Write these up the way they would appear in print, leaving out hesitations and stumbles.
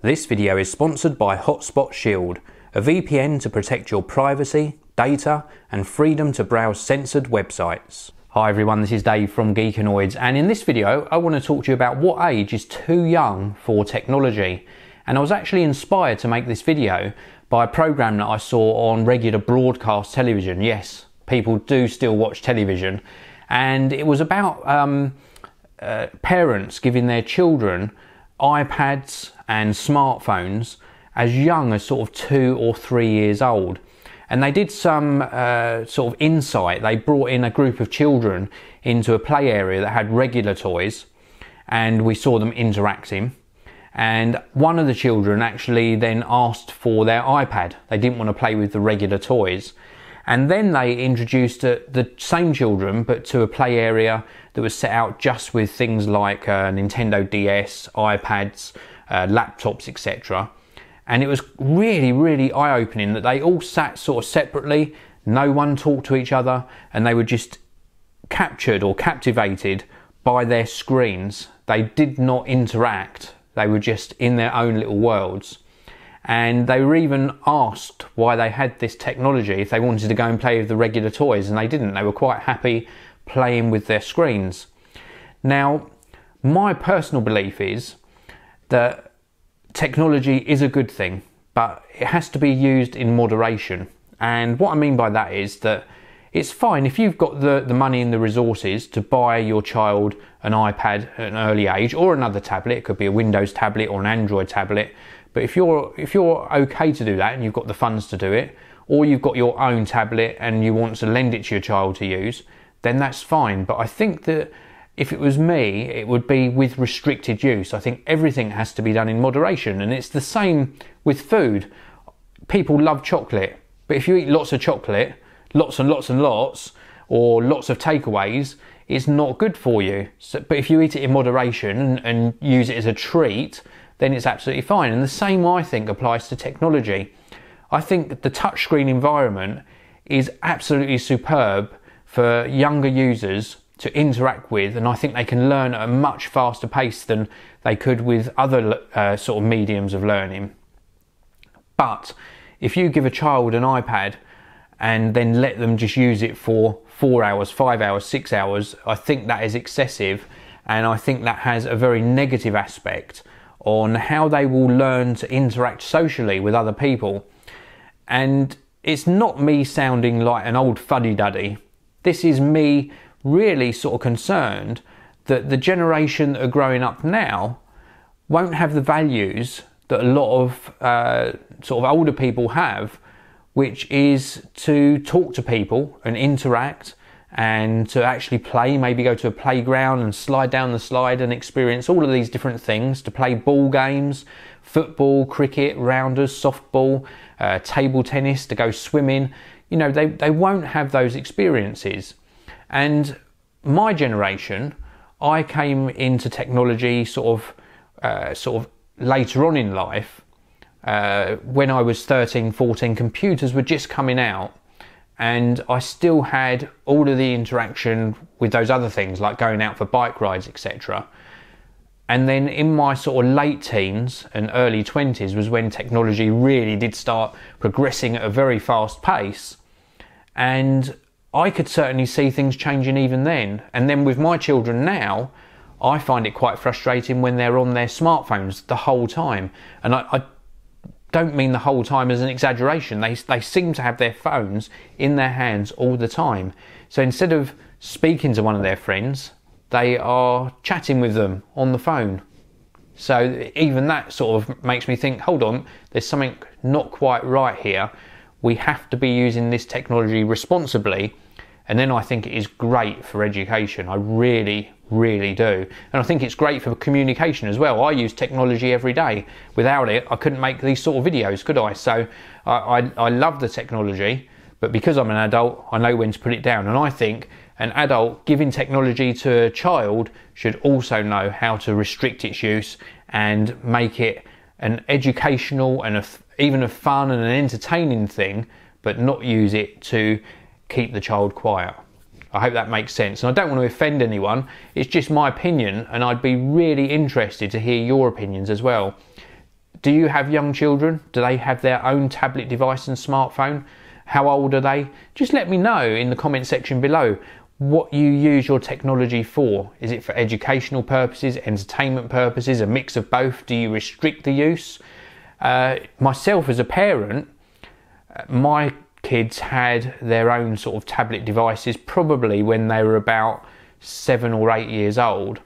This video is sponsored by Hotspot Shield, a VPN to protect your privacy, data and freedom to browse censored websites. Hi everyone, this is Dave from Geekanoids, and in this video I want to talk to you about what age is too young for technology. And I was actually inspired to make this video by a program that I saw on regular broadcast television. Yes, people do still watch television, and it was about parents giving their children iPads and smartphones as young as sort of 2 or 3 years old. And they did some sort of insight. They brought in a group of children into a play area that had regular toys, and we saw them interacting. And one of the children actually then asked for their iPad. They didn't want to play with the regular toys. And then they introduced the same children, but to a play area that was set out just with things like Nintendo DS, iPads, laptops, etc. And it was really, really eye-opening that they all sat sort of separately, no one talked to each other, and they were just captured or captivated by their screens. They did not interact, they were just in their own little worlds. And they were even asked why they had this technology, if they wanted to go and play with the regular toys, and they didn't. They were quite happy playing with their screens. Now, my personal belief is that technology is a good thing, but it has to be used in moderation. And what I mean by that is that it's fine if you've got the money and the resources to buy your child an iPad at an early age, or another tablet. It could be a Windows tablet or an Android tablet. But if you're okay to do that and you've got the funds to do it, or you've got your own tablet and you want to lend it to your child to use, then that's fine. But I think that if it was me, it would be with restricted use. I think everything has to be done in moderation, and it's the same with food. People love chocolate, but if you eat lots of chocolate, lots and lots and lots, or lots of takeaways, it's not good for you. But if you eat it in moderation and use it as a treat, then it's absolutely fine. And the same, I think, applies to technology. I think the touchscreen environment is absolutely superb for younger users to interact with, and I think they can learn at a much faster pace than they could with other sort of mediums of learning. But if you give a child an iPad and then let them just use it for 4 hours, 5 hours, 6 hours, I think that is excessive, and I think that has a very negative aspect on how they will learn to interact socially with other people. And it's not me sounding like an old fuddy-duddy. This is me really sort of concerned that the generation that are growing up now won't have the values that a lot of sort of older people have, which is to talk to people and interact, and to actually play, maybe go to a playground and slide down the slide and experience all of these different things, to play ball games, football, cricket, rounders, softball, table tennis, to go swimming. You know, they won't have those experiences. And my generation, I came into technology sort of later on in life. When I was 13, 14, computers were just coming out, and I still had all of the interaction with those other things like going out for bike rides, etc. And then in my sort of late teens and early 20s was when technology really did start progressing at a very fast pace, and I could certainly see things changing even then. And then with my children now, I find it quite frustrating when they're on their smartphones the whole time. And I don't mean the whole time as an exaggeration. They seem to have their phones in their hands all the time. So instead of speaking to one of their friends, they are chatting with them on the phone. So even that sort of makes me think, hold on, there's something not quite right here. We have to be using this technology responsibly. And then I think it is great for education. I really, really do. And I think it's great for communication as well. I use technology every day. Without it, I couldn't make these sort of videos, could I? So I love the technology, but because I'm an adult, I know when to put it down. And I think an adult giving technology to a child should also know how to restrict its use and make it an educational and even a fun and an entertaining thing, but not use it to keep the child quiet. I hope that makes sense. And I don't want to offend anyone. It's just my opinion, and I'd be really interested to hear your opinions as well. Do you have young children? Do they have their own tablet device and smartphone? How old are they? Just let me know in the comment section below what you use your technology for. Is it for educational purposes, entertainment purposes, a mix of both? Do you restrict the use? Myself as a parent, my kids had their own sort of tablet devices probably when they were about 7 or 8 years old,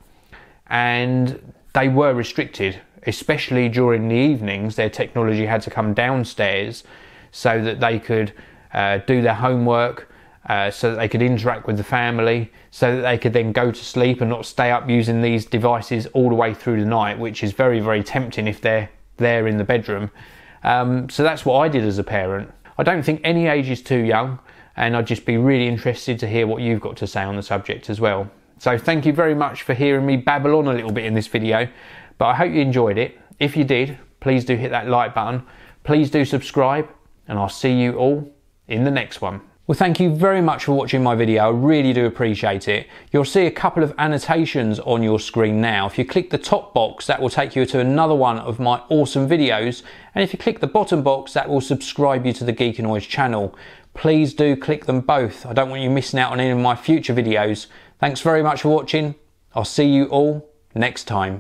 and they were restricted, especially during the evenings. Their technology had to come downstairs so that they could do their homework, so that they could interact with the family, so that they could then go to sleep and not stay up using these devices all the way through the night, which is very, very tempting if they're there in the bedroom. So that's what I did as a parent. I don't think any age is too young, and I'd just be really interested to hear what you've got to say on the subject as well. So thank you very much for hearing me babble on a little bit in this video, but I hope you enjoyed it. If you did, please do hit that like button, please do subscribe, and I'll see you all in the next one. Well, thank you very much for watching my video. I really do appreciate it. You'll see a couple of annotations on your screen now. If you click the top box, that will take you to another one of my awesome videos. And if you click the bottom box, that will subscribe you to the Geekanoids channel. Please do click them both. I don't want you missing out on any of my future videos. Thanks very much for watching. I'll see you all next time.